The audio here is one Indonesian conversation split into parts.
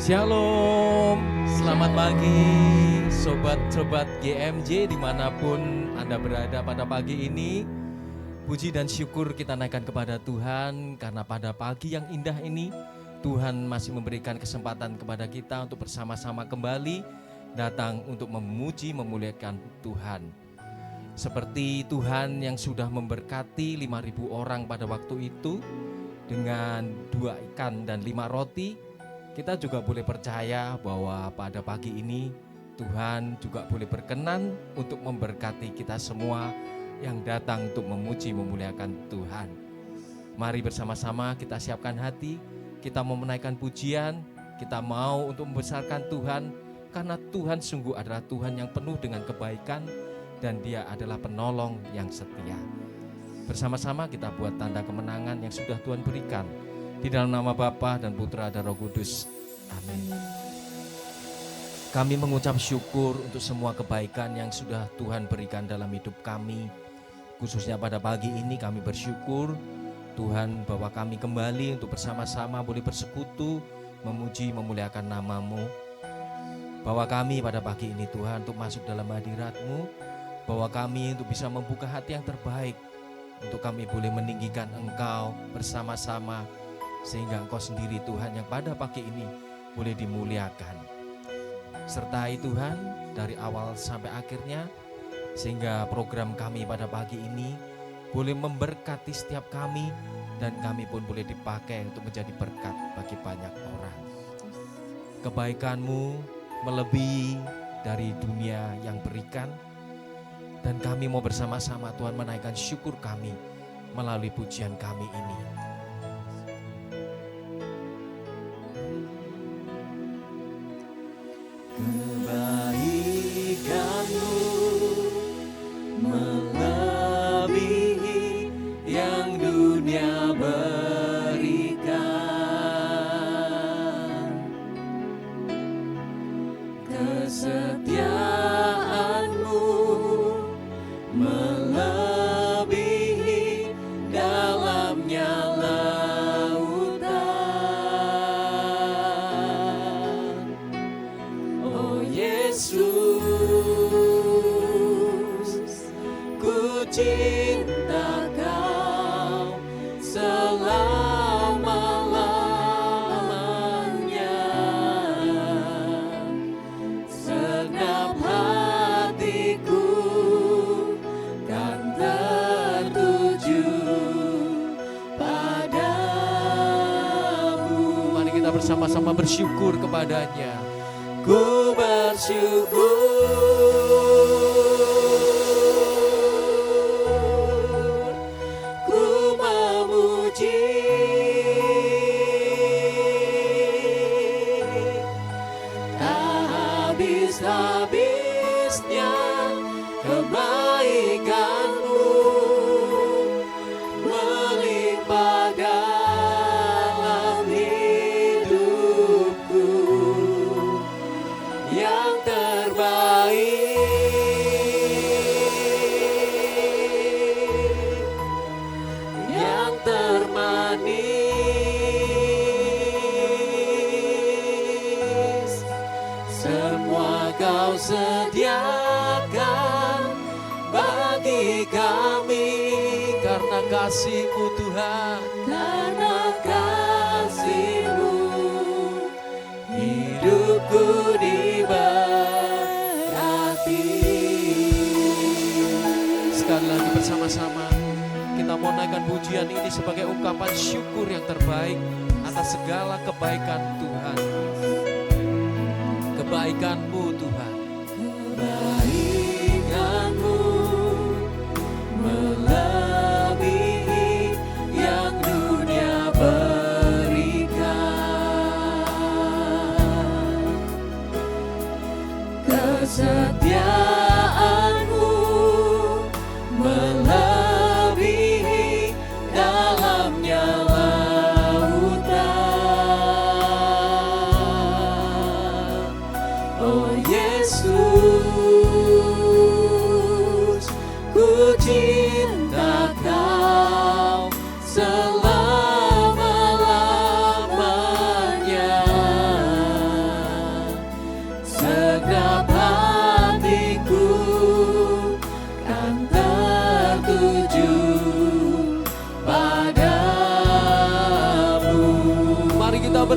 Shalom, selamat pagi sobat-sobat GMJ dimanapun Anda berada pada pagi ini. Puji dan syukur kita naikkan kepada Tuhan karena pada pagi yang indah ini Tuhan masih memberikan kesempatan kepada kita untuk bersama-sama kembali datang untuk memuji memuliakan Tuhan. Seperti Tuhan yang sudah memberkati 5.000 orang pada waktu itu dengan 2 ikan dan 5 roti, kita juga boleh percaya bahwa pada pagi ini Tuhan juga boleh berkenan untuk memberkati kita semua yang datang untuk memuji memuliakan Tuhan. Mari bersama-sama kita siapkan hati, kita mau menaikkan pujian, kita mau untuk membesarkan Tuhan karena Tuhan sungguh adalah Tuhan yang penuh dengan kebaikan dan Dia adalah penolong yang setia. Bersama-sama kita buat tanda kemenangan yang sudah Tuhan berikan. Di dalam nama Bapa dan Putra dan Roh Kudus. Amin. Kami mengucap syukur untuk semua kebaikan yang sudah Tuhan berikan dalam hidup kami. Khususnya pada pagi ini kami bersyukur Tuhan bahwa kami kembali untuk bersama-sama boleh bersekutu, memuji, memuliakan nama-Mu. Bahwa kami pada pagi ini Tuhan untuk masuk dalam hadirat-Mu. Bahwa kami untuk bisa membuka hati yang terbaik. Untuk kami boleh meninggikan Engkau bersama-sama. Sehingga Engkau sendiri Tuhan yang pada pagi ini boleh dimuliakan. Sertai Tuhan dari awal sampai akhirnya, sehingga program kami pada pagi ini boleh memberkati setiap kami, dan kami pun boleh dipakai untuk menjadi berkat bagi banyak orang. Kebaikan-Mu melebihi dari dunia yang berikan, dan kami mau bersama-sama Tuhan menaikkan syukur kami melalui pujian kami ini. Kebaikan-Mu melebihi yang dunia berikan. Kesetiaan-Mu melebihi dalamnya lautan. Oh Yesus, ku cinta Kau selama-lamanya. Segenap hatiku kan tertuju padamu. Mari kita bersama-sama bersyukur kepadanya. Ku bersyukur, ku memuji, tak habis-habisnya kebaikan-Mu melimpah dalam hidupku. Yang terbaik, yang termanis, semua Kau sediakan bagi kami. Karena kasih-Mu Tuhan, karena kasih-Mu hidupku diberkati. Sekali lagi bersama-sama kita mau naikkan pujian ini sebagai ungkapan syukur yang terbaik atas segala kebaikan Tuhan. Kebaikan-Mu Tuhan, kebaikan-Mu melebihi yang dunia berikan. Kesetiaan-Mu melebihi dalamnya lautan. Oh Yesus,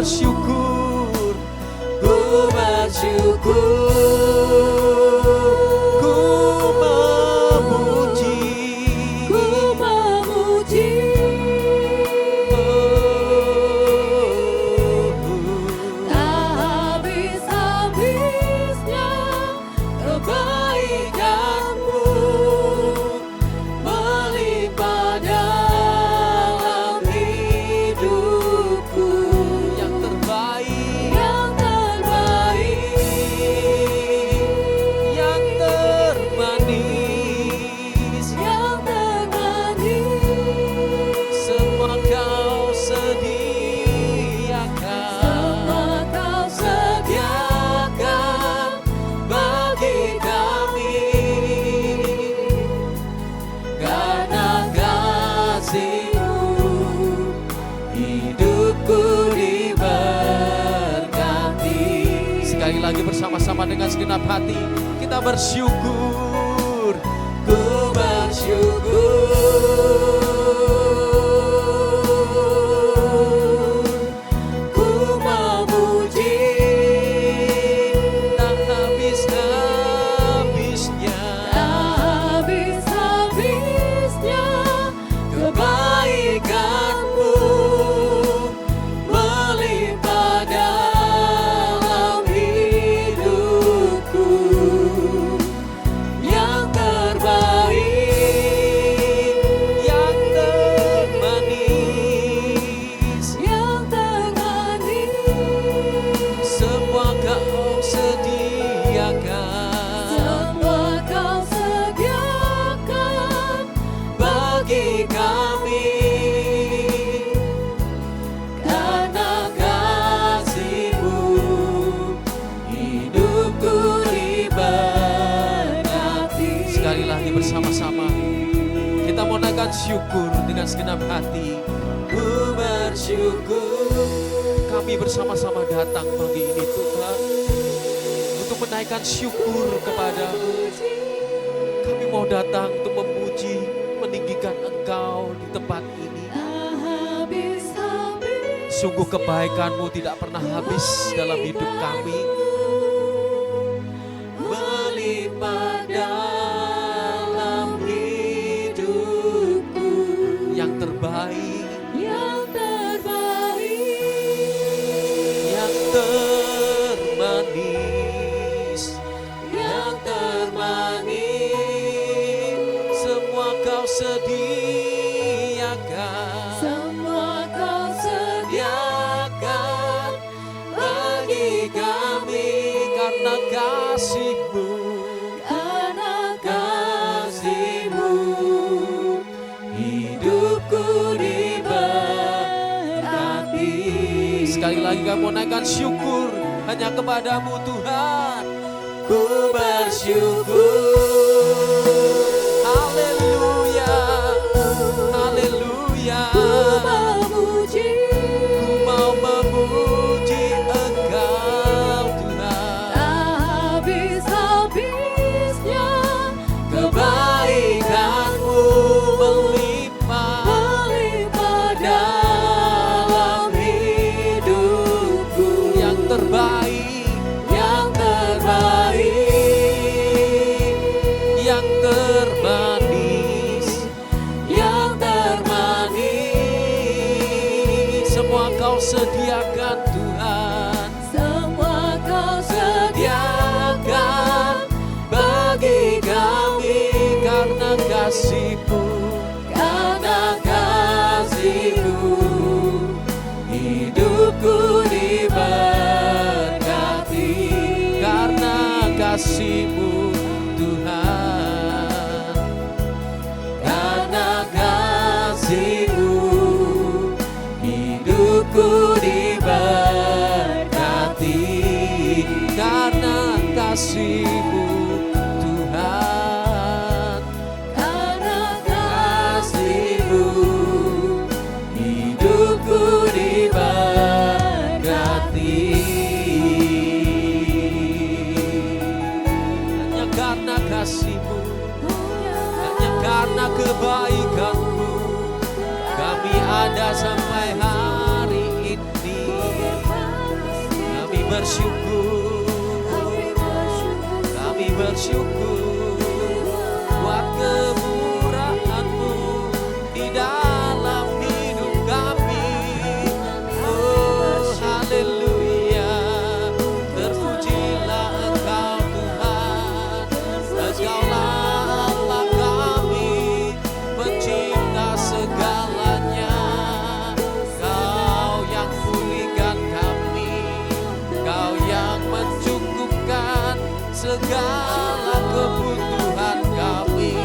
bersyukur, ku bersyukur, ku memuji, ku memuji. Tak habis-habisnya kebaikanmu melimpah dalam hidupku. yang terbaik, Yang terbaik, yang termanis, yang termanis, semua kau sediakan, semua kau sediakan bagi kami. Karena kasih-Mu hidupku diberkati. Sekali lagi bersama-sama dengan segenap hati kita bersyukur, ku bersyukur, ku memuji, tak habis-habisnya habis-habisnya kebaikan-Mu melimpah dalam hidupku. Yang terbaik, yang termanis, yang termanis, semua kau sediakan semua kau sediakan bagi kami. Karena kasih-Mu hidupku diberkati. Sekali lagi bersama-sama kita mau naikkan syukur dengan segenap hati. Ku bersyukur, kami bersama-sama datang pagi ini Tuhan untuk menaikkan syukur kepada-Mu. Kami mau datang untuk memuji, meninggikan Engkau di tempat ini. tak habis-habis. Sungguh kebaikan-Mu tidak pernah habis dalam hidup kami. Melimpah dalam hidupku. Yang terbaik, Yang terbaik, yang termanis, yang termanis, semua kau sediakan, semua kau sediakan bagi kami. Karena kasih-Mu, karena kasih-Mu hidupku diberkati. Sekali lagi kami mau naikkan syukur hanya kepada-Mu Tuhan. Ku bersyukur, haleluya, haleluya. ku memuji, Ku mau memuji Engkau Tuhan. tak habis-habisnya Kebaikan-Mu melimpah melimpah dalam hidupku. Yang terbaik, yang terbaik, yang termanis, yang termanis, semua kau sediakan Tuhan. semua kau Sediakan bagi kami. Karena kasih-Mu, karena kasih-Mu hidupku diberkati. Karena kasih-Mu Tuhan, karena kasih-Mu hidupku diberkati. Karena kasih-Mu Tuhan, karena kasih-Mu hidupku diberkati. Hanya karena kasih-Mu, hanya karena kebaikan-Mu kami ada sampai hari ini. bersyukur buat kemurahan-Mu di dalam hidup kami. Oh haleluya, terpujilah Engkau Tuhan, Engkaulah Allah kami, pencipta segalanya. Kau yang pulihkan kami, Kau yang mencukupkan segala kebutuhan kami.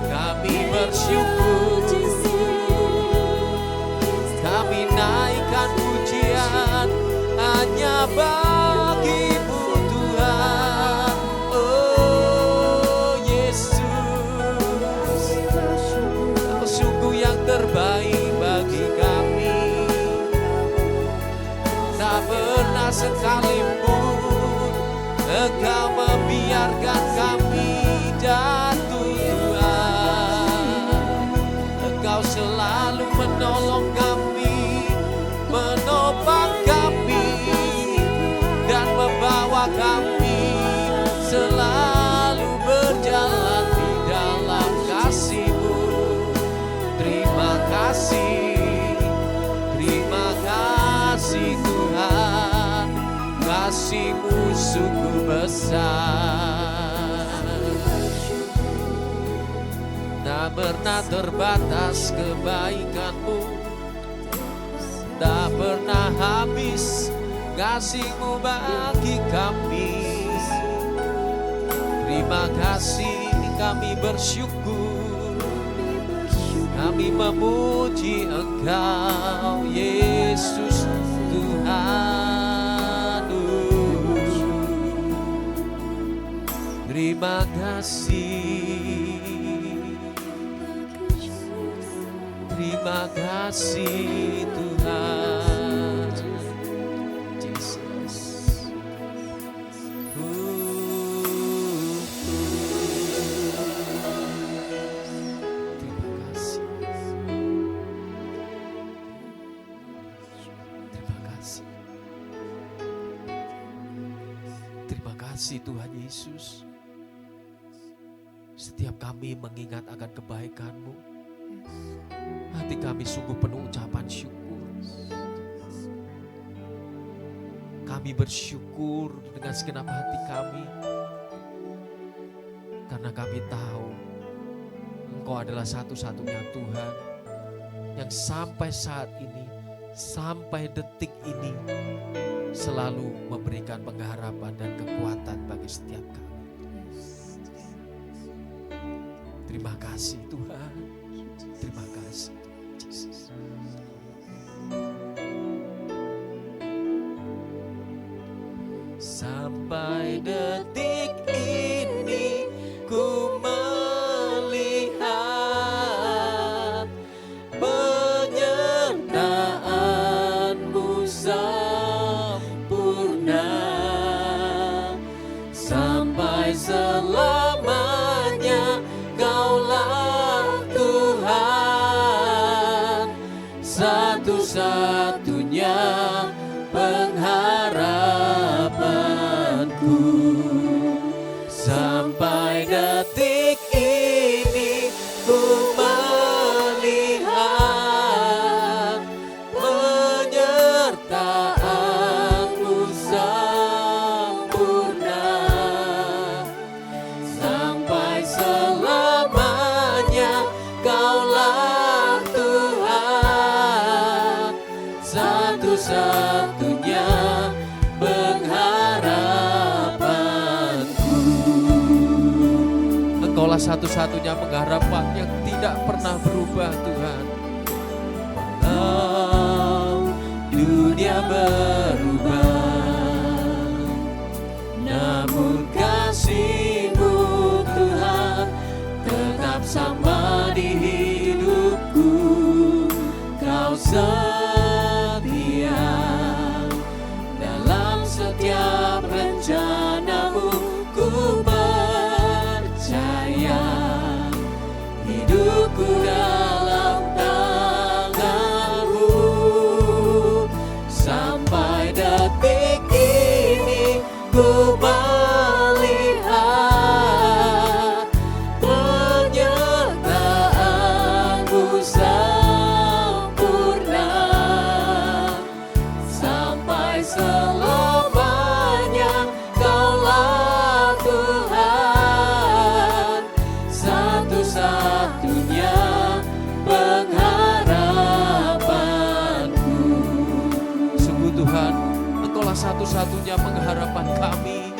Kami bersyukur, kami naikkan pujian hanya bagi-Mu Tuhan. Oh Yesus, Kau sungguh yang terbaik bagi kami. Tak pernah sekalipun Engkau membiarkan kami jatuh Tuhan. Engkau selalu menolong kami, menopang kami, dan membawa kami selalu berjalan di dalam kasih-Mu. Terima kasih, terima kasih Tuhan, kasih-Mu sungguh besar. Tak pernah terbatas kebaikan-Mu, tak pernah habis kasih-Mu bagi kami. Terima kasih, kami bersyukur, kami memuji Engkau Yesus Tuhan. Terima kasih, terima kasih Tuhan Yesus. Terima kasih, terima kasih, terima kasih Tuhan Yesus. Setiap kami mengingat akan kebaikan-Mu, hati kami sungguh penuh ucapan syukur. Kami bersyukur dengan segenap hati kami, karena kami tahu Engkau adalah satu-satunya Tuhan yang sampai saat ini, sampai detik ini selalu memberikan pengharapan dan kekuatan bagi setiap kami. Terima kasih Tuhan, terima kasih Yesus. Sampai detik ini ku melihat penyertaan-Mu sempurna, sampai selamanya Kaulah Tuhan, satu-satunya pengharapanku. Sampai detik ini ku melihat penyertaan-Mu sempurna, sampai selamanya Kaulah Tuhan, satu-satunya pengharapanku. Engkaulah satu-satunya pengharapan yang tidak pernah berubah Tuhan. Walau dunia berubah, namun kasih-Mu Tuhan tetap sama di hidupku. Kau setia dalam setiap rencana-Mu, ku percaya hidupku dalam tangan-Mu. satu-satunya pengharapan kami.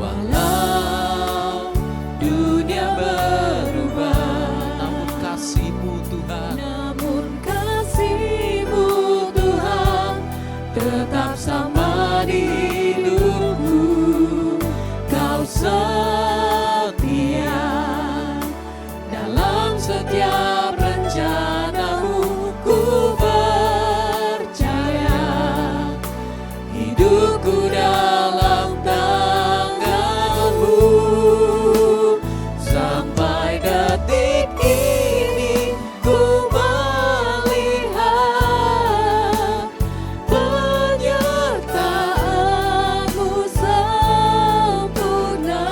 Walau dunia berubah, namun kasih-Mu Tuhan, namun kasih-Mu Tuhan tetap sama di hidupku. Kau setia dalam setiap rencana-Mu. Ku percaya hidupku dalam tangan-Mu. Sampai detik ini ku melihat penyertaan-Mu sempurna.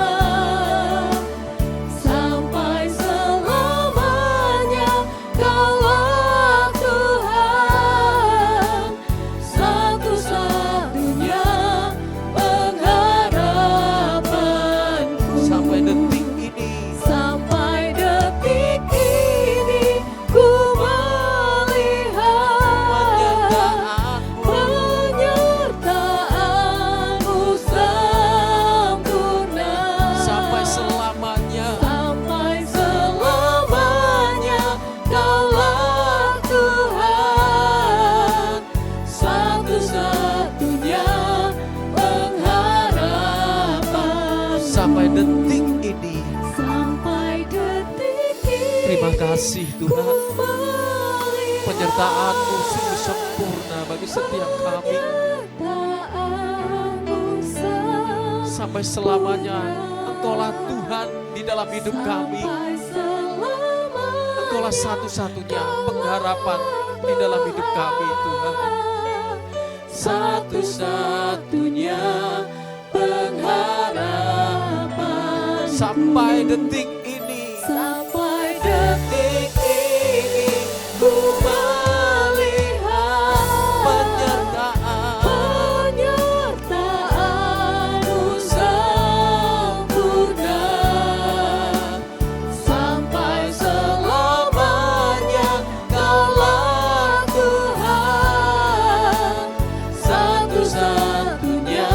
Sampai selamanya Kaulah Tuhan, satu-satunya pengharapanku. sampai detik ini Sampai detik ini ku melihat penyertaan-Mu sempurna. sampai selamanya. Sampai selamanya Kaulah Tuhan, satu-satunya pengharapan. Sampai detik ini. Sampai detik ini Terima kasih Tuhan. ku melihat Penyertaan-Mu sungguh sempurna bagi setiap kami. penyertaan-Mu sempurna. Sampai selamanya Engkaulah Tuhan di dalam hidup kami. Sampai selamanya Engkaulah satu-satunya pengharapan di dalam hidup kami Tuhan. Satu-satunya pengharapan. Sampai detik ini. Sampai detik ini ku melihat penyertaan-Mu sempurna. Sampai selamanya Kaulah Tuhan, satu-satunya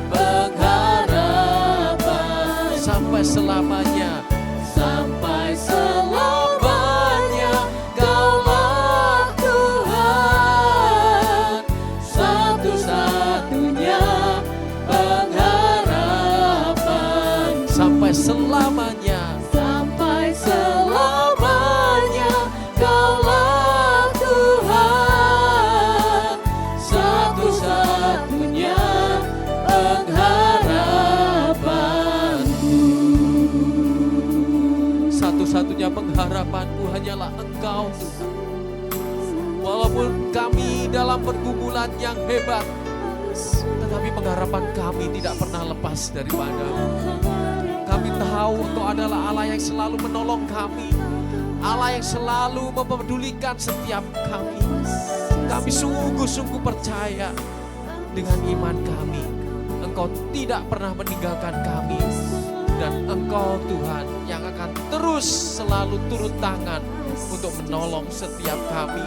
pengharapan. Sampai selamanya. Sampai selamanya Kaulah Tuhan, satu-satunya pengharapan. Sampai selamanya. Sampai selamanya Kaulah Tuhan, satu-satunya pengharapanku. Satu-satunya pengharapanku hanyalah Engkau Tuhan. Walaupun kami dalam pergumulan yang hebat, tetapi pengharapan kami tidak pernah lepas daripada-Mu. Kami tahu Engkau adalah Allah yang selalu menolong kami, Allah yang selalu mempedulikan setiap kami. Kami sungguh-sungguh percaya dengan iman kami, Engkau tidak pernah meninggalkan kami. Dan Engkau Tuhan yang akan terus selalu turun tangan untuk menolong setiap kami.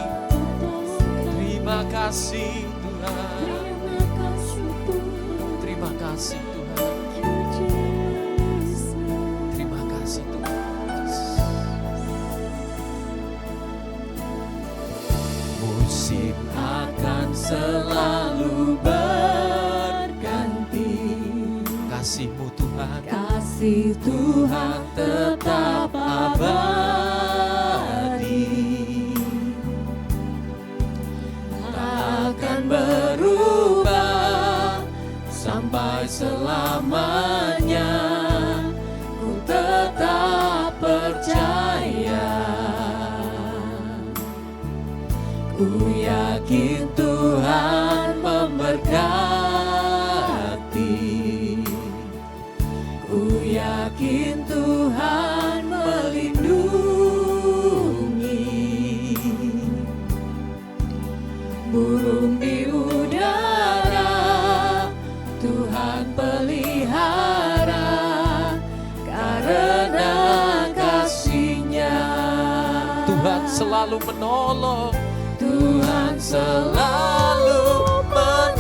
Terima kasih Tuhan. Terima kasih Tuhan. Terima kasih Tuhan. Musim akan selalu berganti, Kasih-Mu Tuhan. kasih Tuhan tetap abadi, tak akan berubah sampai selamanya. Ku tetap percaya, ku yakin Tuhan memberkati. Ku yakin Tuhan melindungi. Burung di udara Tuhan pelihara, karena kasih-Nya. Tuhan selalu menolong. Tuhan selalu menolong.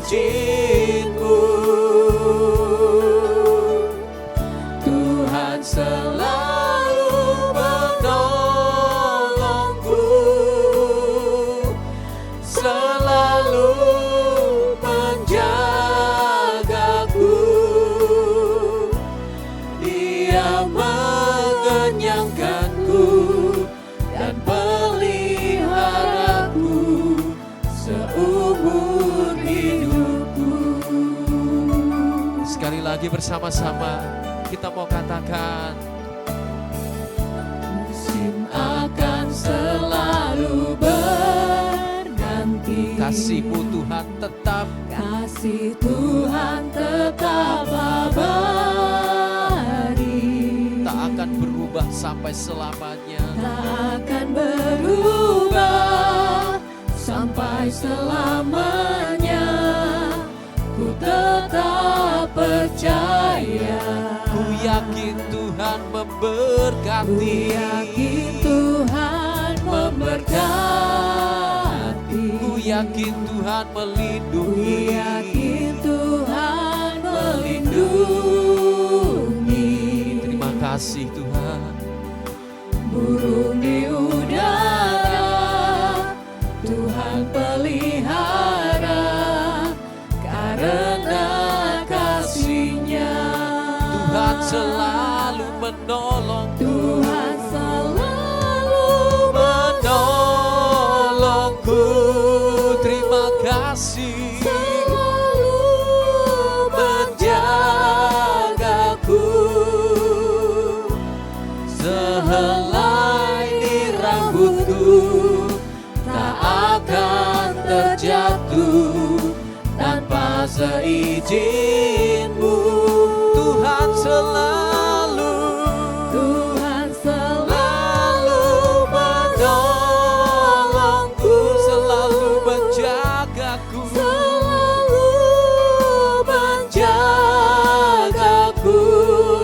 seizin-Mu. Tuhan selalu menolongku, selalu menjagaku. Dia mengenyangkanku dan peliharaku seumur hidupku. Sekali lagi bersama-sama kita mau katakan, musim akan selalu berganti, kasih-Mu Tuhan tetap, kasih Tuhan tetap abadi, tak akan berubah sampai selamanya. tak akan berubah sampai selamanya. Ku tetap percaya, Ku yakin Tuhan ku memberkati, yakin Tuhan memberkati, ku yakin Tuhan ku melindungi. yakin Tuhan melindungi. Terima kasih Tuhan. Burung di udara Tuhan pelihara, karena kasih-Nya Tuhan selalu menolongku, Tuhan selalu menolongku. Terima kasih selalu menjagaku. Sehelai di rambutku tak akan terjatuh tanpa seizin-Mu. Tuhan selalu, Tuhan selalu menolongku, selalu menjagaku, selalu menjagaku.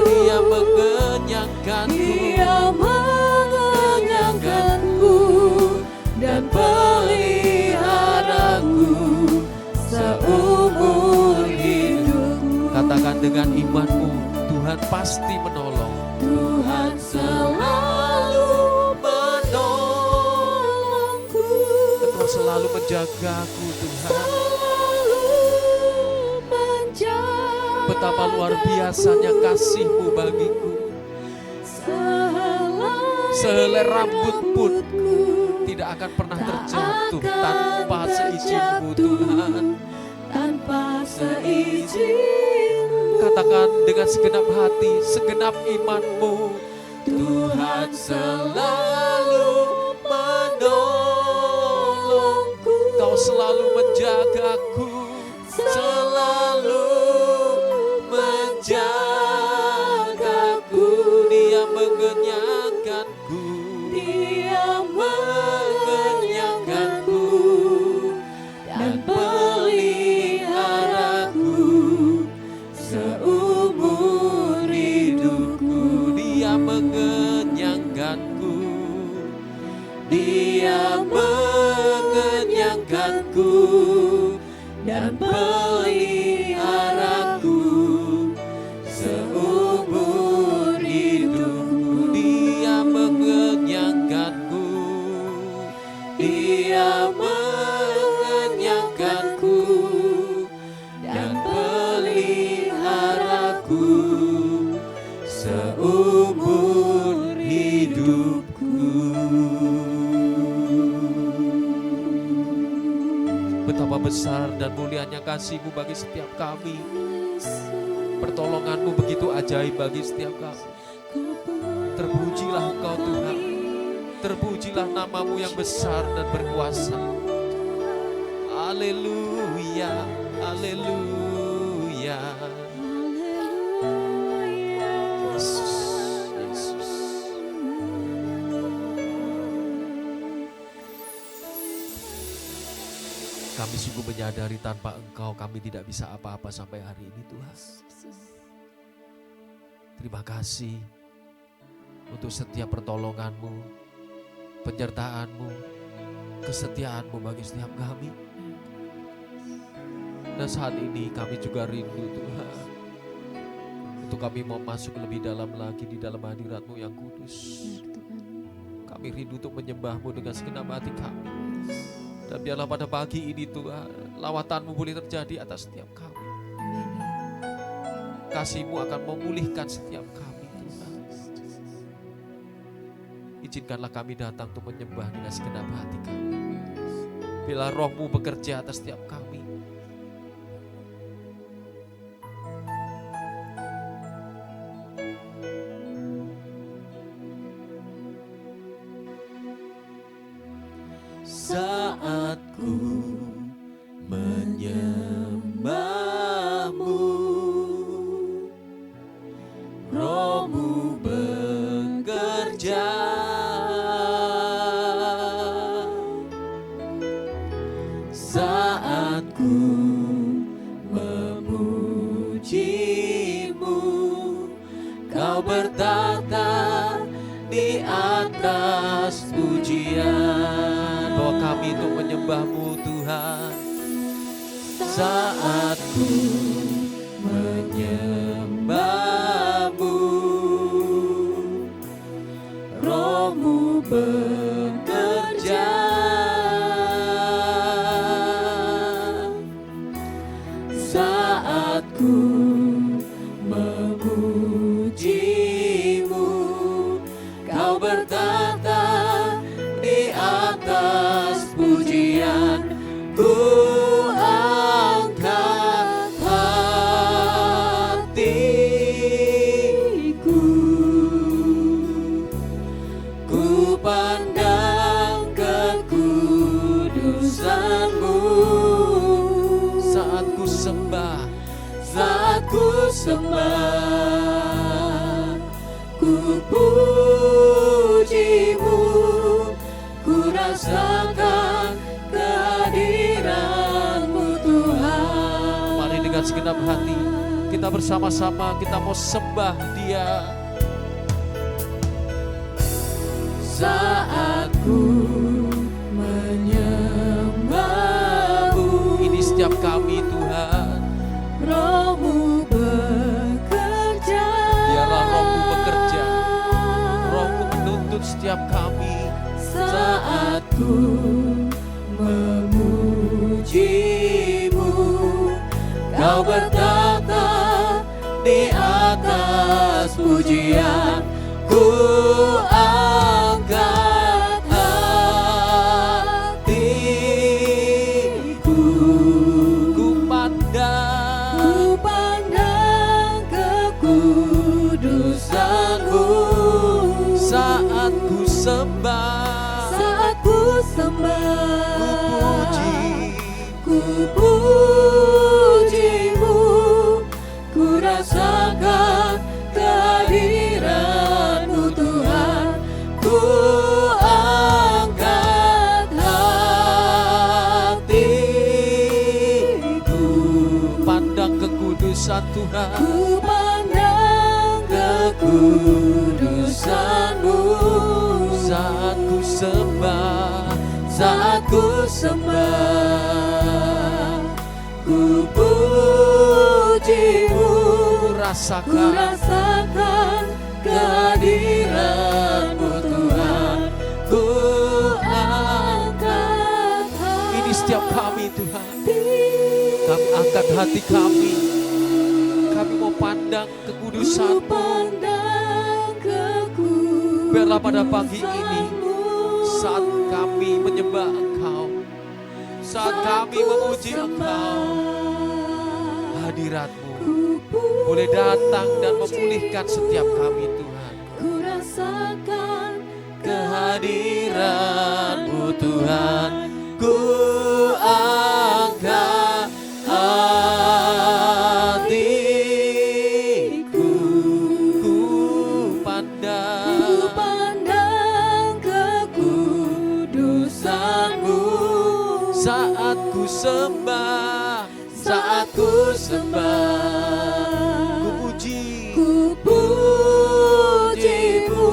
Dia mengenyangkanku, Dia mengenyangkanku dan peliharaku seumur hidupku. Katakan dengan imanmu, Tuhan pasti menolong. Tuhan selalu menolongku, Engkau selalu menjagaku Tuhan. selalu menjagaku. Betapa luar biasanya kasih-Mu bagiku. Sehelai rambut pun tidak akan pernah terjatuh tanpa seizin-Mu Tuhan. Tanpa seizin-Mu. Katakan dengan segenap hati, segenap imanmu, Tuhan selalu menolongku. Kau selalu menjagaku, selalu menjagaku. Dia mengenyangkanku, Dia mengenyangkanku dan peliharaku seumur hidupku. Dia mengenyangkanku, Dia mengenyangkanku dan peliharaku seumur hidupku. Dia mengenyangkanku, Dia mengenyangkanku dan peliharaku seumur hidupku. Betapa besar dan mulianya kasih-Mu bagi setiap kami. Pertolongan-Mu begitu ajaib bagi setiap kami. Terpujilah Engkau Tuhan. Terpujilah nama-Mu yang besar dan berkuasa. Haleluya, haleluya. Yesus, Yesus. Kami sungguh menyadari tanpa Engkau kami tidak bisa apa-apa sampai hari ini Tuhan. Terima kasih untuk setiap pertolongan-Mu, penyertaan-Mu, kesetiaan-Mu bagi setiap kami. Dan saat ini kami juga rindu Tuhan, untuk kami mau masuk lebih dalam lagi di dalam hadirat-Mu yang kudus. Kami rindu untuk menyembah-Mu dengan segenap hati kami. Dan biarlah pada pagi ini Tuhan, lawatan-Mu boleh terjadi atas setiap kami. Kasih-Mu akan memulihkan setiap kami Tuhan. Izinkanlah kami datang untuk menyembah dengan segenap hati kami. Bila Roh-Mu bekerja atas setiap kami. Saat ku menyembah-Mu, Roh-Mu bekerja. Saat ku memuji-Mu, Kau bertata di atas pujian. Bahwa kami untuk menyembah-Mu Tuhan. Saat ku menyembah-Mu, Roh-Mu bekerja. Saat ku memuji-Mu, Kau bertata di atas pujian. Ku angkat hatiku, ku pandang kekudusan-Mu. Saat ku sembah, saat ku sembah, ku puji-Mu, ku rasakan kehadiran-Mu Tuhan. Mari dengan segenap hati kita bersama-sama, kita mau sembah Dia. Saat ku menyembah-Mu, ini setiap kami Tuhan. Roh-Mu bekerja. Biarlah Roh-Mu bekerja, Roh-Mu menuntut setiap kami. Saat ku memuji-Mu, Kau bertata di atas pujian. Ku angkat hatiku, ku pandang kekudusan-Mu. Saat ku sembah, ku puji-Mu, ku rasakan kehadiran-Mu Tuhan. Ku angkat hatiku, pandang kekudusan Tuhan. Ku pandang kekudusan-Mu. Saat ku sembah, saat ku sembah, ku puji-Mu, ku rasakan kehadiran-Mu Tuhan. Ku angkat hati. Ini setiap kami Tuhan. Kami angkat hati kami. Kami mau pandang kekudusan-Mu. Biarlah pada pagi ini, saat kami menyembah Engkau, saat kami memuji Engkau, hadirat-Mu boleh datang dan memulihkan setiap kami Tuhan. Ku rasakan kehadiran-Mu Tuhan. Ku angkat hatiku, ku pandang kekudusan-Mu. Saat ku sembah, saat ku sembah, ku puji-Mu,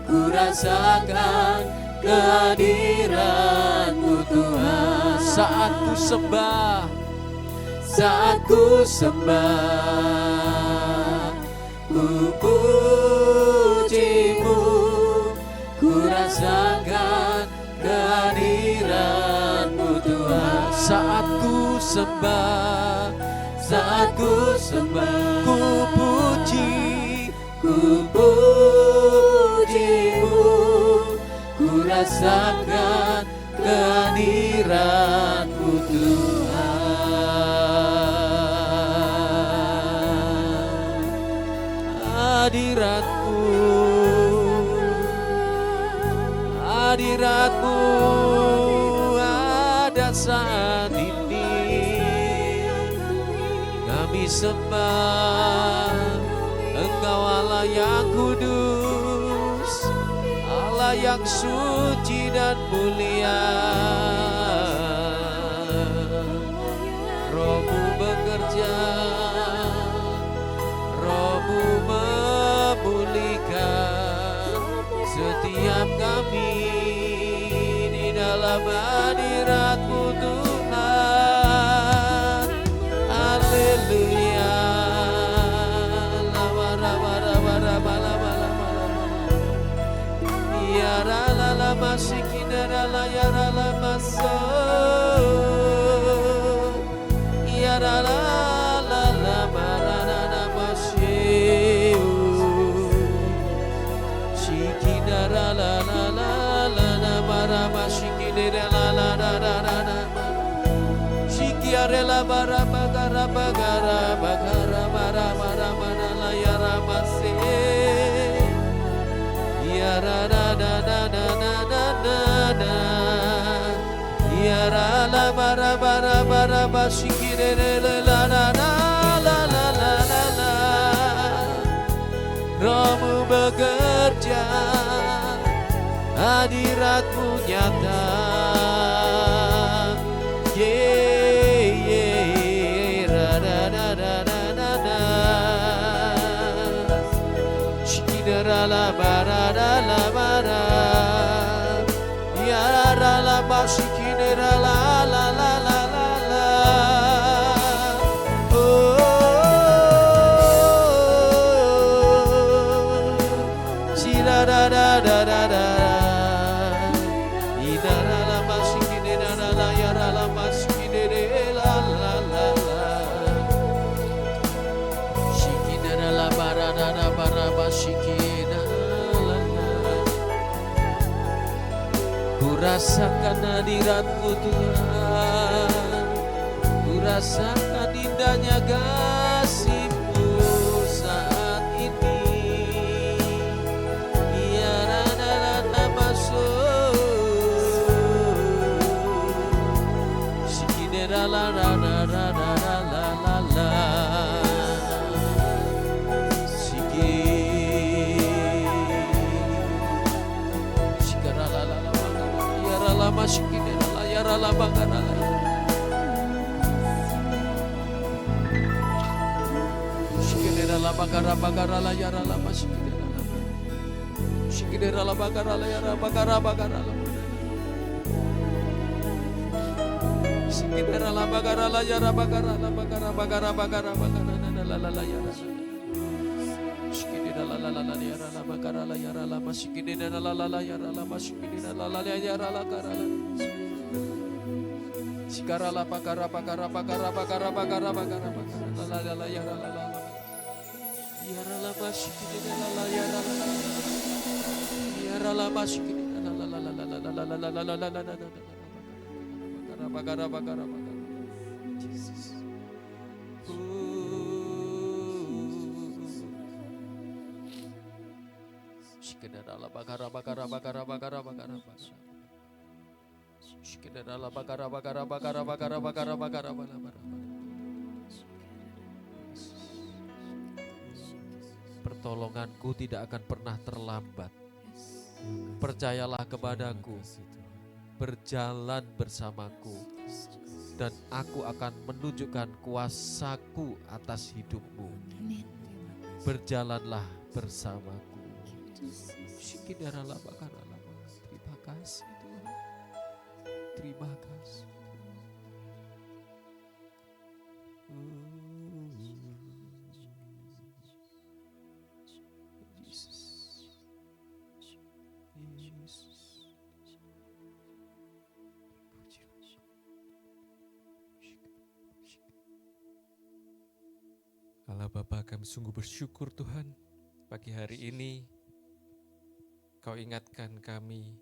ku rasakan kehadiran-Mu Tuhan. Saat ku sembah, saat ku sembah, ku pujimu, ku rasakan kehadiran-Mu Tuhan. Saat ku sembah, saat ku sembah, ku puji, ku pujimu, ku rasakan kehadiran-Mu Tuhan. Hadirat-Mu, hadirat-Mu ada saat ini. Kami sembah Engkau Allah yang kudus, Allah yang suci dan mulia. Roh-Mu bekerja, Roh-Mu memulihkan setiap kami di dalam hadirat-Mu Tuhan. Haleluya. Ya la masikina la ya la maso. Ya la marana masyu. Shikina la mara masikina la Shikiare la bara bagara mara mana la ya ramase. Ya ra ya ra la bara basikire la Roh-Mu bekerja, hadirat-Mu nyata. La bara la bara ya la basikine la oh si la ida la basikine la ya la basikine la shikine la bara basikine. Ku rasakan hadirat-Mu Tuhan, ku rasakan indahnya kasih-Mu saat ini. Ya rana masuk, sikidera la masikidera la ya la bagara la sikidera la bagara la ya la masikidera la sikidera la bagara la ya bagara la sikidera la bagara la ya bagara la bagara la ya sikidera la ya la bagara la ya la masikidera la ya la masikidera la ya la karala sikara la bagara la ya la masikidera la ya la masikidera la bagara Jesus. Shikidera la bagara Shikidera la bagara Pertolonganku tidak akan pernah terlambat. Percayalah kepadaku, berjalan bersamaku, dan aku akan menunjukkan kuasaku atas hidupmu. Berjalanlah bersamaku. Shikidera la bagara. Terima kasih Tuhan. Terima kasih. Allah Bapa, kami sungguh bersyukur Tuhan. Pagi hari ini Kau ingatkan kami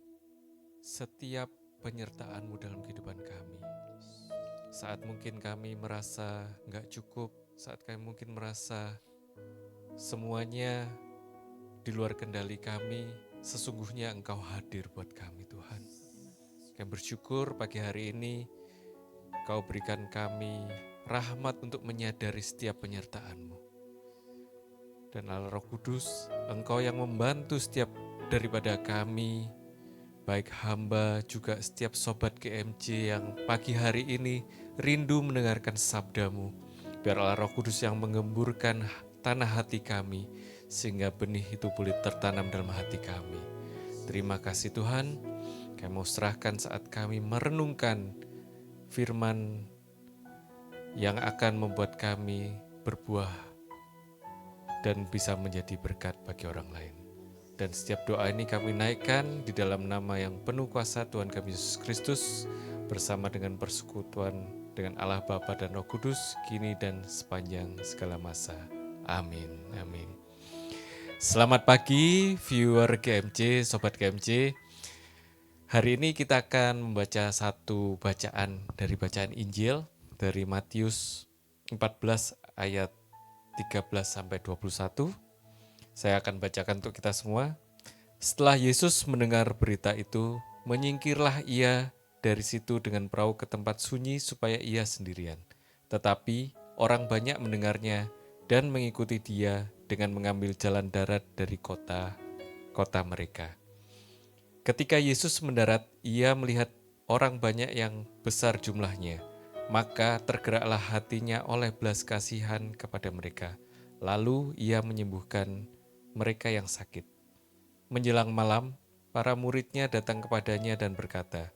setiap penyertaan-Mu dalam kehidupan kami. Saat mungkin kami merasa nggak cukup, saat kami mungkin merasa semuanya di luar kendali kami, sesungguhnya Engkau hadir buat kami Tuhan. Kami bersyukur pagi hari ini Kau berikan kami rahmat untuk menyadari setiap penyertaan-Mu. Dan Allah Roh Kudus, Engkau yang membantu setiap daripada kami, baik hamba juga setiap sobat GMJ yang pagi hari ini rindu mendengarkan sabda-Mu. Biar Allah Roh Kudus yang mengemburkan tanah hati kami, sehingga benih itu boleh tertanam dalam hati kami. Terima kasih Tuhan, kami mau serahkan saat kami merenungkan firman yang akan membuat kami berbuah dan bisa menjadi berkat bagi orang lain. Dan setiap doa ini kami naikkan di dalam nama yang penuh kuasa Tuhan kami Yesus Kristus, bersama dengan persekutuan dengan Allah Bapa dan Roh Kudus, kini dan sepanjang segala masa. Amin. Amin. Selamat pagi viewer GMJ, sobat GMJ. Hari ini kita akan membaca satu bacaan dari bacaan Injil dari Matius 14 ayat 13 sampai 21. Saya akan bacakan untuk kita semua. Setelah Yesus mendengar berita itu, menyingkirlah ia dari situ dengan perahu ke tempat sunyi supaya ia sendirian. Tetapi orang banyak mendengarnya dan mengikuti dia dengan mengambil jalan darat dari kota mereka. Ketika Yesus mendarat, ia melihat orang banyak yang besar jumlahnya. Maka tergeraklah hatinya oleh belas kasihan kepada mereka. Lalu ia menyembuhkan mereka yang sakit. Menjelang malam, para muridnya datang kepadanya dan berkata,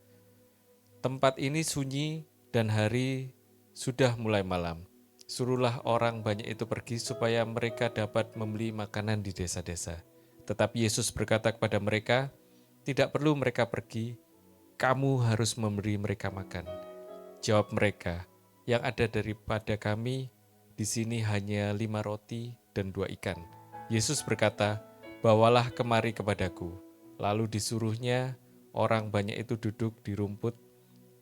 "Tempat ini sunyi dan hari sudah mulai malam. Suruhlah orang banyak itu pergi supaya mereka dapat membeli makanan di desa-desa." Tetapi Yesus berkata kepada mereka, "Tidak perlu mereka pergi, kamu harus memberi mereka makan." Jawab mereka, "Yang ada daripada kami di sini hanya 5 roti dan 2 ikan." Yesus berkata, "Bawalah kemari kepadaku." Lalu disuruhnya orang banyak itu duduk di rumput,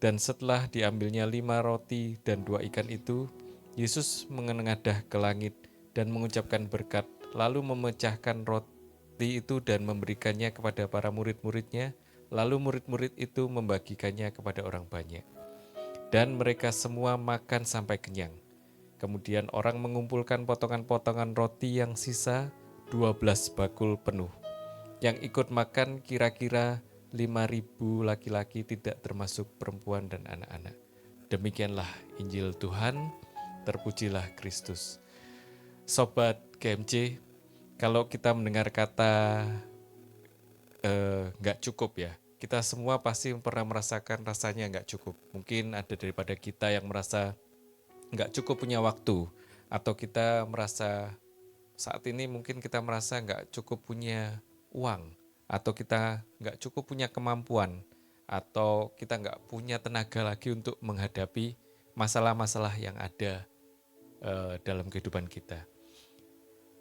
dan setelah diambilnya 5 roti dan 2 ikan itu, Yesus menengadah ke langit dan mengucapkan berkat, lalu memecahkan roti itu dan memberikannya kepada para murid-muridnya, lalu murid-murid itu membagikannya kepada orang banyak. Dan mereka semua makan sampai kenyang. Kemudian orang mengumpulkan potongan-potongan roti yang sisa 12 bakul penuh. Yang ikut makan kira-kira 5.000 laki-laki, tidak termasuk perempuan dan anak-anak. Demikianlah Injil Tuhan, terpujilah Kristus. Sobat GMJ, kalau kita mendengar kata nggak cukup ya, kita semua pasti pernah merasakan rasanya nggak cukup. Mungkin ada daripada kita yang merasa nggak cukup punya waktu, atau kita merasa saat ini mungkin kita merasa nggak cukup punya uang, atau kita nggak cukup punya kemampuan, atau kita nggak punya tenaga lagi untuk menghadapi masalah-masalah yang ada dalam kehidupan kita.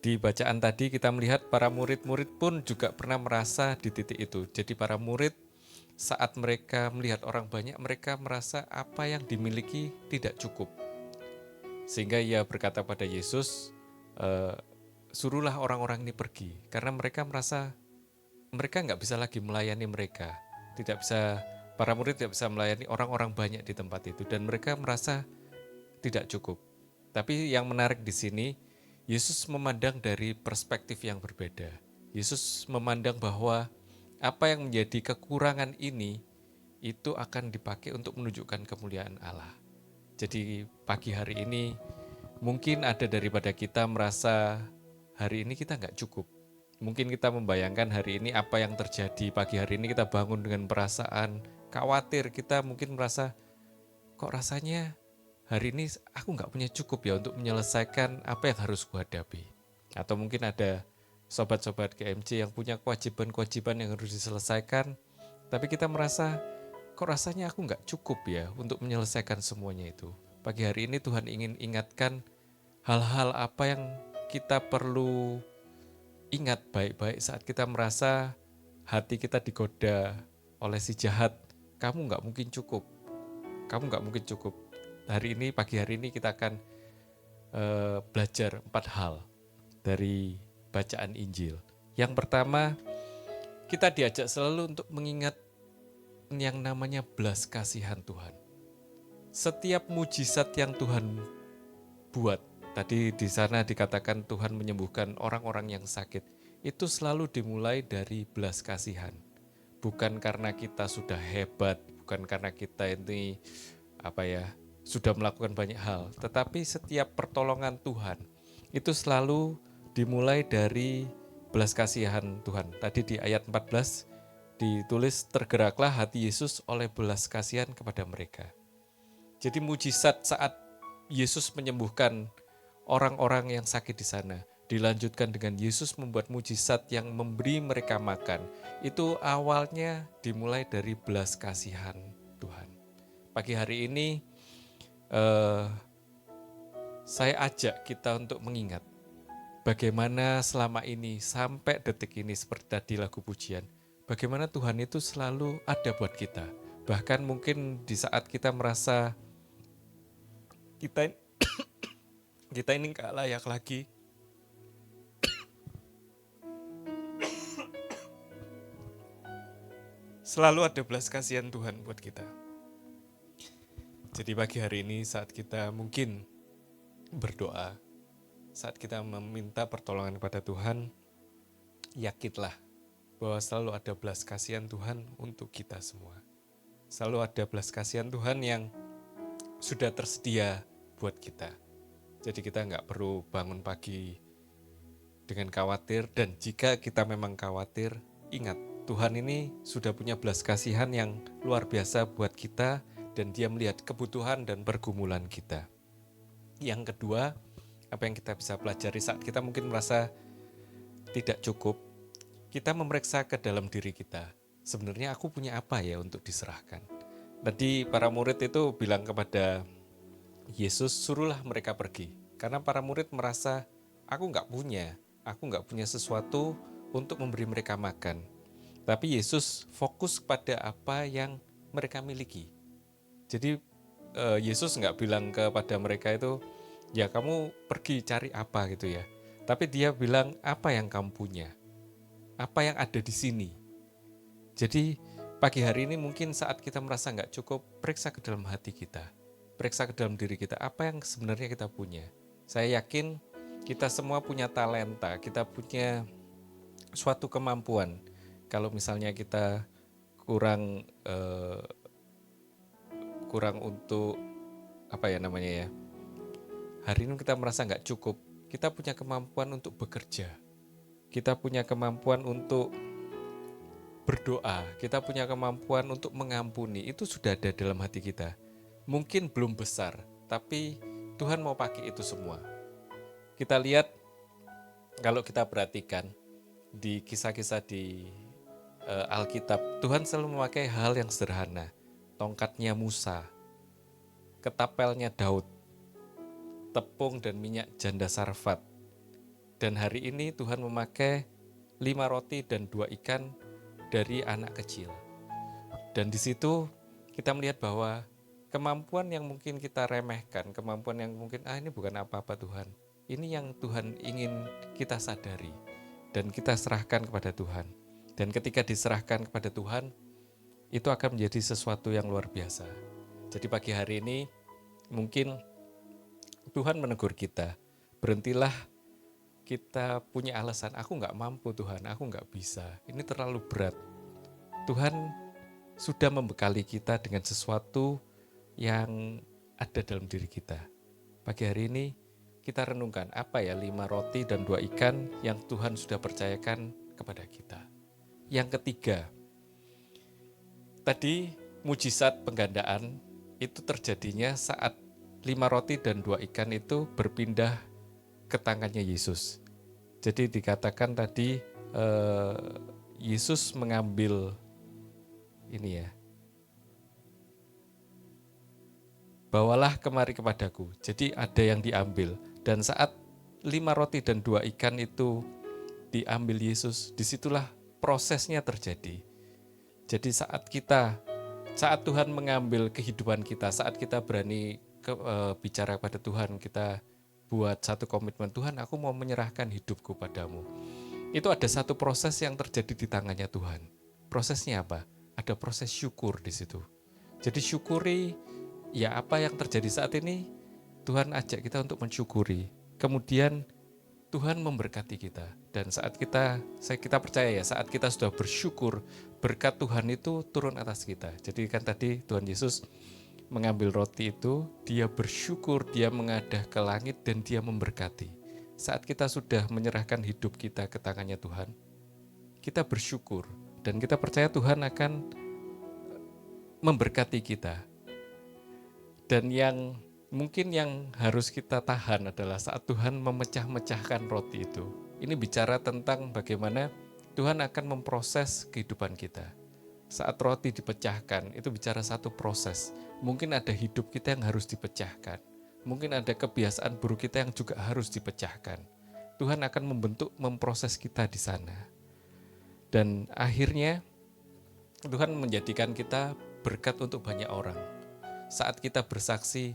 Di bacaan tadi kita melihat para murid-murid pun juga pernah merasa di titik itu. Jadi para murid saat mereka melihat orang banyak, mereka merasa apa yang dimiliki tidak cukup. Sehingga ia berkata pada Yesus, "Suruhlah orang-orang ini pergi." Karena mereka merasa mereka nggak bisa lagi melayani mereka. Para murid tidak bisa melayani orang-orang banyak di tempat itu. Dan mereka merasa tidak cukup. Tapi yang menarik di sini, Yesus memandang dari perspektif yang berbeda. Yesus memandang bahwa apa yang menjadi kekurangan ini, itu akan dipakai untuk menunjukkan kemuliaan Allah. Jadi pagi hari ini mungkin ada daripada kita merasa hari ini kita nggak cukup. Mungkin kita membayangkan hari ini apa yang terjadi pagi hari ini, kita bangun dengan perasaan khawatir. Kita mungkin merasa kok rasanya hari ini aku nggak punya cukup ya untuk menyelesaikan apa yang harus kuhadapi. Atau mungkin ada sobat-sobat GMJ yang punya kewajiban-kewajiban yang harus diselesaikan, tapi kita merasa kok rasanya aku nggak cukup ya untuk menyelesaikan semuanya itu. Pagi hari ini Tuhan ingin ingatkan hal-hal apa yang kita perlu ingat baik-baik saat kita merasa hati kita digoda oleh si jahat. Kamu nggak mungkin cukup, kamu nggak mungkin cukup. Pagi hari ini kita akan belajar 4 hal dari bacaan Injil. Yang pertama, kita diajak selalu untuk mengingat yang namanya belas kasihan Tuhan. Setiap mujizat yang Tuhan buat, tadi di sana dikatakan Tuhan menyembuhkan orang-orang yang sakit, itu selalu dimulai dari belas kasihan. Bukan karena kita sudah hebat, bukan karena kita ini sudah melakukan banyak hal, tetapi setiap pertolongan Tuhan itu selalu dimulai dari belas kasihan Tuhan. Tadi di ayat 14 ditulis, tergeraklah hati Yesus oleh belas kasihan kepada mereka. Jadi mujizat saat Yesus menyembuhkan orang-orang yang sakit di sana, dilanjutkan dengan Yesus membuat mujizat yang memberi mereka makan. Itu awalnya dimulai dari belas kasihan Tuhan. Pagi hari ini saya ajak kita untuk mengingat bagaimana selama ini sampai detik ini seperti tadi lagu pujian, bagaimana Tuhan itu selalu ada buat kita. Bahkan mungkin di saat kita merasa kita ini gak layak lagi, selalu ada belas kasihan Tuhan buat kita. Jadi pagi hari ini saat kita mungkin berdoa, saat kita meminta pertolongan kepada Tuhan, yakinlah bahwa selalu ada belas kasihan Tuhan untuk kita semua. Selalu ada belas kasihan Tuhan yang sudah tersedia buat kita. Jadi kita nggak perlu bangun pagi dengan khawatir, dan jika kita memang khawatir, ingat Tuhan ini sudah punya belas kasihan yang luar biasa buat kita, dan Dia melihat kebutuhan dan pergumulan kita. Yang kedua, apa yang kita bisa pelajari saat kita mungkin merasa tidak cukup, kita memeriksa ke dalam diri kita. Sebenarnya aku punya apa ya untuk diserahkan? Tadi para murid itu bilang kepada Yesus, suruhlah mereka pergi. Karena para murid merasa, aku nggak punya sesuatu untuk memberi mereka makan. Tapi Yesus fokus pada apa yang mereka miliki. Jadi Yesus nggak bilang kepada mereka itu, ya kamu pergi cari apa gitu ya. Tapi Dia bilang, apa yang kamu punya? Apa yang ada di sini? Jadi pagi hari ini mungkin saat kita merasa nggak cukup, periksa ke dalam hati kita. Periksa ke dalam diri kita, apa yang sebenarnya kita punya. Saya yakin kita semua punya talenta, kita punya suatu kemampuan. Kalau misalnya kita kurang untuk hari ini kita merasa nggak cukup, kita punya kemampuan untuk bekerja, kita punya kemampuan untuk berdoa, kita punya kemampuan untuk mengampuni. Itu sudah ada dalam hati kita. Mungkin belum besar, tapi Tuhan mau pakai itu semua. Kita lihat, kalau kita perhatikan di kisah-kisah di Alkitab, Tuhan selalu memakai hal yang sederhana. Tongkatnya Musa, ketapelnya Daud, tepung dan minyak janda Sarfat. Dan hari ini Tuhan memakai 5 roti dan 2 ikan dari anak kecil. Dan di situ kita melihat bahwa kemampuan yang mungkin kita remehkan, kemampuan yang mungkin ini bukan apa-apa Tuhan, ini yang Tuhan ingin kita sadari dan kita serahkan kepada Tuhan. Dan ketika diserahkan kepada Tuhan, itu akan menjadi sesuatu yang luar biasa. Jadi pagi hari ini mungkin Tuhan menegur kita, berhentilah kita punya alasan, aku gak mampu Tuhan, aku gak bisa, ini terlalu berat. Tuhan sudah membekali kita dengan sesuatu yang ada dalam diri kita. Pagi hari ini kita renungkan, apa ya 5 roti dan 2 ikan yang Tuhan sudah percayakan kepada kita. Yang ketiga, tadi mujizat penggandaan itu terjadinya saat 5 roti dan 2 ikan itu berpindah ke tangannya Yesus. Jadi dikatakan tadi Yesus mengambil bawalah kemari kepadaku. Jadi ada yang diambil. Dan saat 5 roti dan 2 ikan itu diambil Yesus, disitulah prosesnya terjadi. Jadi saat Tuhan mengambil kehidupan kita, saat kita berani bicara pada Tuhan, kita buat satu komitmen, Tuhan aku mau menyerahkan hidupku padamu. Itu ada satu proses yang terjadi di tangannya Tuhan. Prosesnya apa? Ada proses syukur di situ. Jadi syukuri ya apa yang terjadi saat ini, Tuhan ajak kita untuk mensyukuri. Kemudian Tuhan memberkati kita. Dan saat kita percaya ya, saat kita sudah bersyukur, berkat Tuhan itu turun atas kita. Jadi kan tadi Tuhan Yesus mengambil roti itu, dia bersyukur, dia mengadah ke langit dan dia memberkati. Saat kita sudah menyerahkan hidup kita ke tangannya Tuhan, kita bersyukur dan kita percaya Tuhan akan memberkati kita. Dan mungkin yang harus kita tahan adalah saat Tuhan memecah-mecahkan roti itu. Ini bicara tentang bagaimana Tuhan akan memproses kehidupan kita. Saat roti dipecahkan, itu bicara satu proses. Mungkin ada hidup kita yang harus dipecahkan. Mungkin ada kebiasaan buruk kita yang juga harus dipecahkan. Tuhan akan memproses kita di sana. Dan akhirnya Tuhan menjadikan kita berkat untuk banyak orang. Saat kita bersaksi,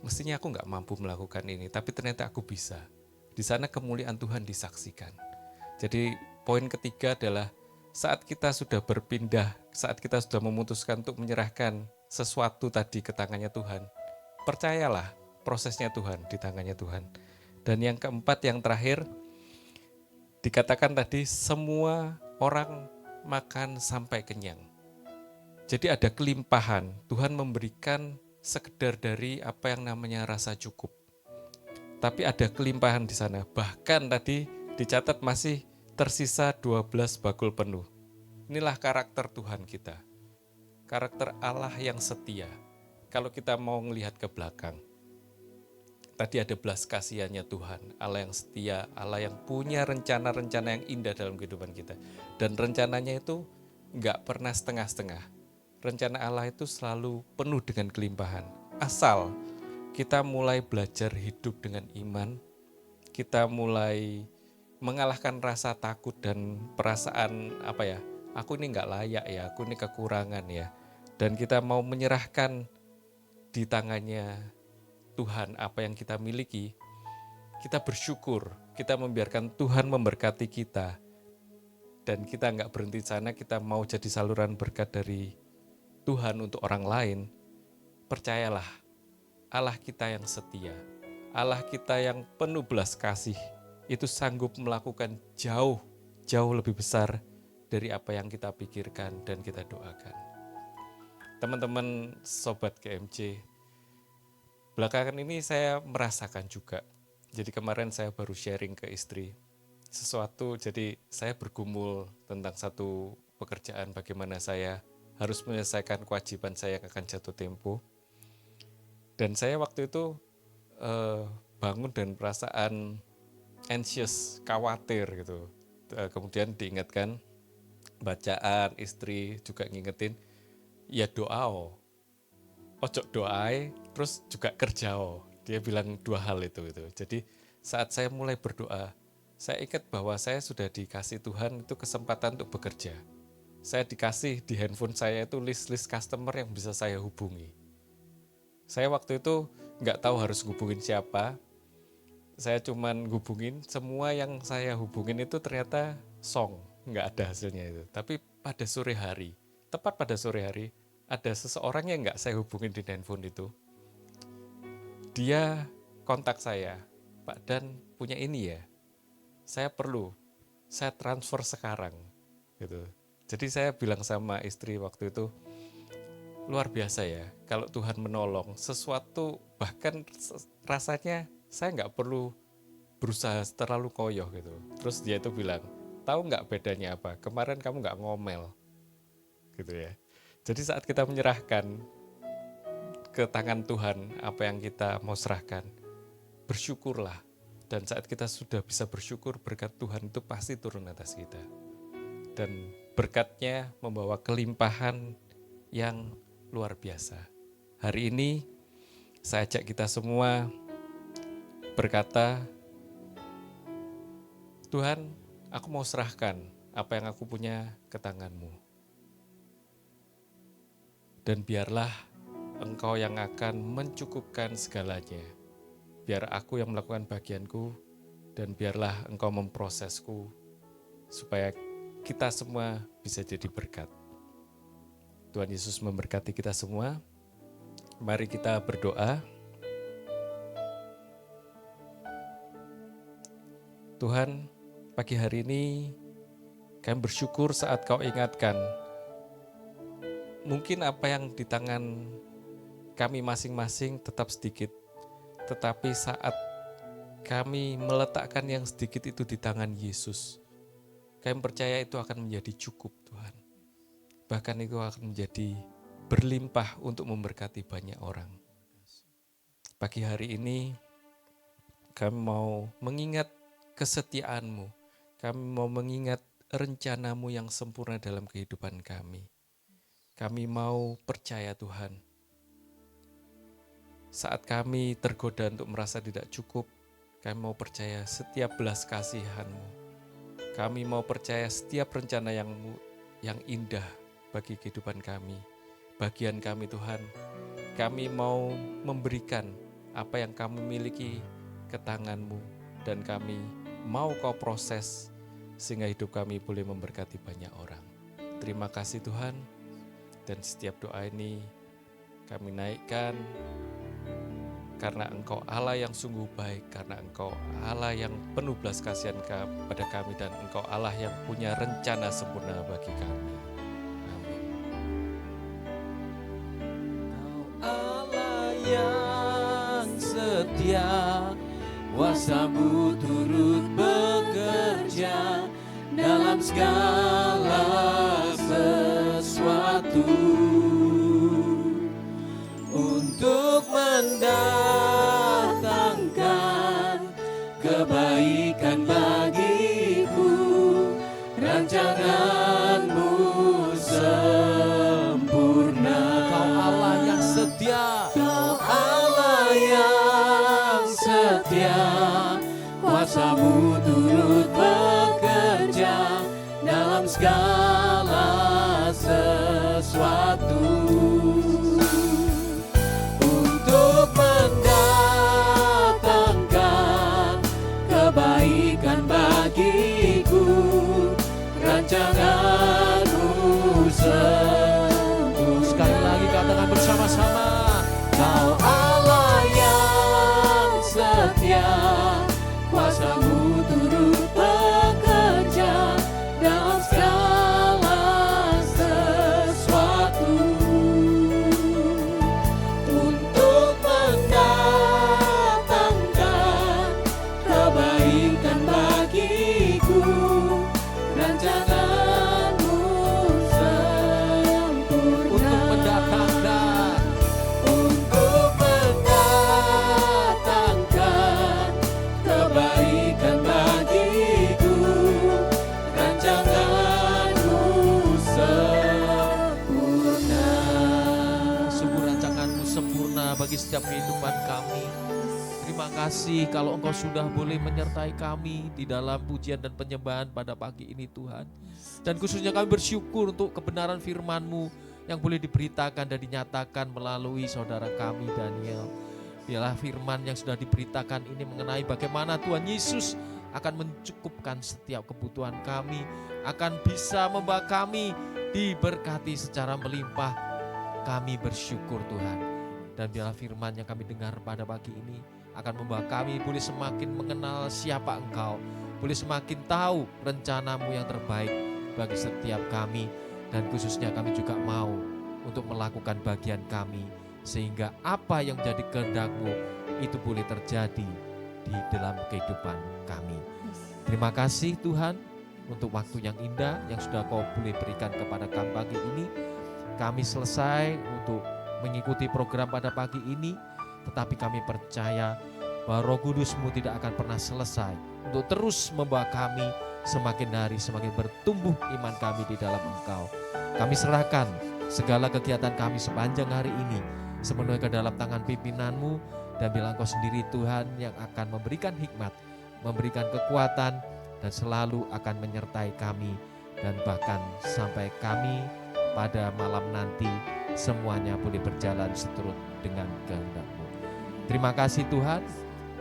mestinya aku gak mampu melakukan ini, tapi ternyata aku bisa. Di sana kemuliaan Tuhan disaksikan. Jadi poin ketiga adalah saat kita sudah berpindah, saat kita sudah memutuskan untuk menyerahkan sesuatu tadi ke tangannya Tuhan, percayalah prosesnya Tuhan di tangannya Tuhan. Dan yang keempat, yang terakhir, dikatakan tadi semua orang makan sampai kenyang. Jadi ada kelimpahan, Tuhan memberikan sekedar dari apa yang namanya rasa cukup. Tapi ada kelimpahan di sana. Bahkan tadi dicatat masih tersisa 12 bakul penuh. Inilah karakter Tuhan kita. Karakter Allah yang setia. Kalau kita mau melihat ke belakang, tadi ada belas kasihannya Tuhan, Allah yang setia, Allah yang punya rencana-rencana yang indah dalam kehidupan kita. Dan rencananya itu nggak pernah setengah-setengah. Rencana Allah itu selalu penuh dengan kelimpahan. Asal kita mulai belajar hidup dengan iman, kita mulai mengalahkan rasa takut dan perasaan aku ini nggak layak ya, aku ini kekurangan ya. Dan kita mau menyerahkan di tangannya Tuhan apa yang kita miliki, kita bersyukur, kita membiarkan Tuhan memberkati kita. Dan kita nggak berhenti di sana, kita mau jadi saluran berkat dari Tuhan untuk orang lain. Percayalah, Allah kita yang setia, Allah kita yang penuh belas kasih, itu sanggup melakukan jauh lebih besar dari apa yang kita pikirkan dan kita doakan. Teman-teman Sobat GMJ, belakangan ini saya merasakan juga. Jadi kemarin saya baru sharing ke istri sesuatu, jadi saya bergumul tentang satu pekerjaan, bagaimana saya harus menyelesaikan kewajiban saya yang akan jatuh tempo. Dan saya waktu itu bangun dan perasaan anxious, khawatir gitu. Kemudian diingatkan, bacaan istri juga ngingetin, ya doa ojo doai, terus juga kerja Dia bilang dua hal itu. Jadi saat saya mulai berdoa, saya ingat bahwa saya sudah dikasih Tuhan itu kesempatan untuk bekerja. Saya dikasih di handphone saya itu list customer yang bisa saya hubungi. Saya waktu itu nggak tahu harus hubungin siapa. Saya cuman hubungin, semua yang saya hubungin itu ternyata nggak ada hasilnya itu. Tapi tepat pada sore hari, ada seseorang yang nggak saya hubungin di handphone itu. Dia kontak saya, Pak Dan punya ini ya, saya transfer sekarang gitu. Jadi saya bilang sama istri waktu itu, luar biasa ya, kalau Tuhan menolong sesuatu, bahkan rasanya saya nggak perlu berusaha terlalu koyoh gitu. Terus dia itu bilang, tahu nggak bedanya apa? Kemarin kamu nggak ngomel, gitu ya. Jadi saat kita menyerahkan ke tangan Tuhan apa yang kita mau serahkan, bersyukurlah. Dan saat kita sudah bisa bersyukur, berkat Tuhan itu pasti turun atas kita. Dan berkatnya membawa kelimpahan yang luar biasa. Hari ini saya ajak kita semua berkata, Tuhan, aku mau serahkan apa yang aku punya ke tangan-Mu. Dan biarlah Engkau yang akan mencukupkan segalanya. Biar aku yang melakukan bagianku, dan biarlah Engkau memprosesku, supaya kita semua bisa jadi berkat. Tuhan Yesus memberkati kita semua. Mari kita berdoa. Tuhan, pagi hari ini kami bersyukur saat Kau ingatkan, mungkin apa yang di tangan kami masing-masing tetap sedikit, tetapi saat kami meletakkan yang sedikit itu di tangan Yesus, kami percaya itu akan menjadi cukup, Tuhan. Bahkan itu akan menjadi berlimpah untuk memberkati banyak orang. Pagi hari ini kami mau mengingat kesetiaan-Mu, kami mau mengingat rencana-Mu yang sempurna dalam kehidupan kami. Kami mau percaya, Tuhan, saat kami tergoda untuk merasa tidak cukup, kami mau percaya setiap belas kasihan-Mu. Kami mau percaya setiap rencana yang indah bagi kehidupan kami. Bagian kami, Tuhan, kami mau memberikan apa yang kami miliki ke tangan-Mu, dan kami mau Kau proses sehingga hidup kami boleh memberkati banyak orang. Terima kasih, Tuhan. Dan setiap doa ini kami naikkan karena Engkau Allah yang sungguh baik, karena Engkau Allah yang penuh belas kasihan kepada kami, dan Engkau Allah yang punya rencana sempurna bagi kami. Amin. Kau Allah yang setia, kuasa-Mu turut bekerja dalam segala sesuatu untuk mendatangkan kebaikan bagiku. Rancangan-Mu sempurna. Kau Allah yang setia, Kau Allah yang setia, kuasa-Mu turut bekerja dalam segala sesuatu untuk mendatangkan kebaikan bagiku. Rancangan-Mu sempurna. Sekali lagi katakan bersama-sama, Kau Allah yang setia, kuasa-Mu turut bekerja dalam segala sesuatu untuk mendatangkan kebaikan bagiku. Rancangan-Mu sempurna untuk mendatangkan kebaikan bagiku. Rancangan-Mu sempurna. Sungguh rancangan-Mu sempurna bagi setiap kehidupan kami. Terima kasih kalau Engkau sudah boleh menyertai kami di dalam pujian dan penyembahan pada pagi ini, Tuhan. Dan khususnya kami bersyukur untuk kebenaran firman-Mu yang boleh diberitakan dan dinyatakan melalui saudara kami Daniel. Biarlah firman yang sudah diberitakan ini mengenai bagaimana Tuhan Yesus akan mencukupkan setiap kebutuhan kami, akan bisa membawa kami diberkati secara melimpah. Kami bersyukur, Tuhan. Dan biarlah firman yang kami dengar pada pagi ini akan membawa kami boleh semakin mengenal siapa Engkau, boleh semakin tahu rencana-Mu yang terbaik bagi setiap kami, dan khususnya kami juga mau untuk melakukan bagian kami sehingga apa yang menjadi kehendak-Mu itu boleh terjadi di dalam kehidupan kami. Terima kasih Tuhan untuk waktu yang indah yang sudah Kau boleh berikan kepada kami pagi ini. Kami selesai untuk mengikuti program pada pagi ini, tetapi kami percaya bahwa Roh Kudus-Mu tidak akan pernah selesai untuk terus membawa kami semakin hari semakin bertumbuh iman kami di dalam Engkau. Kami serahkan segala kegiatan kami sepanjang hari ini sepenuhnya ke dalam tangan pimpinan-Mu, dan bilang Engkau sendiri Tuhan yang akan memberikan hikmat, memberikan kekuatan, dan selalu akan menyertai kami, dan bahkan sampai kami pada malam nanti semuanya boleh berjalan seturut dengan kehendak-Mu. Terima kasih Tuhan,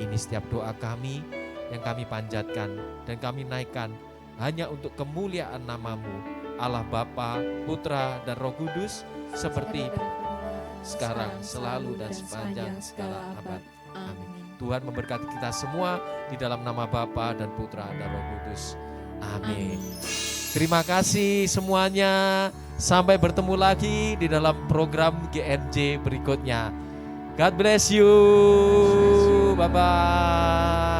ini setiap doa kami yang kami panjatkan dan kami naikkan hanya untuk kemuliaan nama-Mu, Allah Bapa, Putra, dan Roh Kudus, seperti sekarang, selalu, dan sepanjang segala abad. Amin. Tuhan memberkati kita semua di dalam nama Bapa dan Putra dan Roh Kudus. Amin. Terima kasih semuanya. Sampai bertemu lagi di dalam program GMJ berikutnya. God bless you. Bye-bye.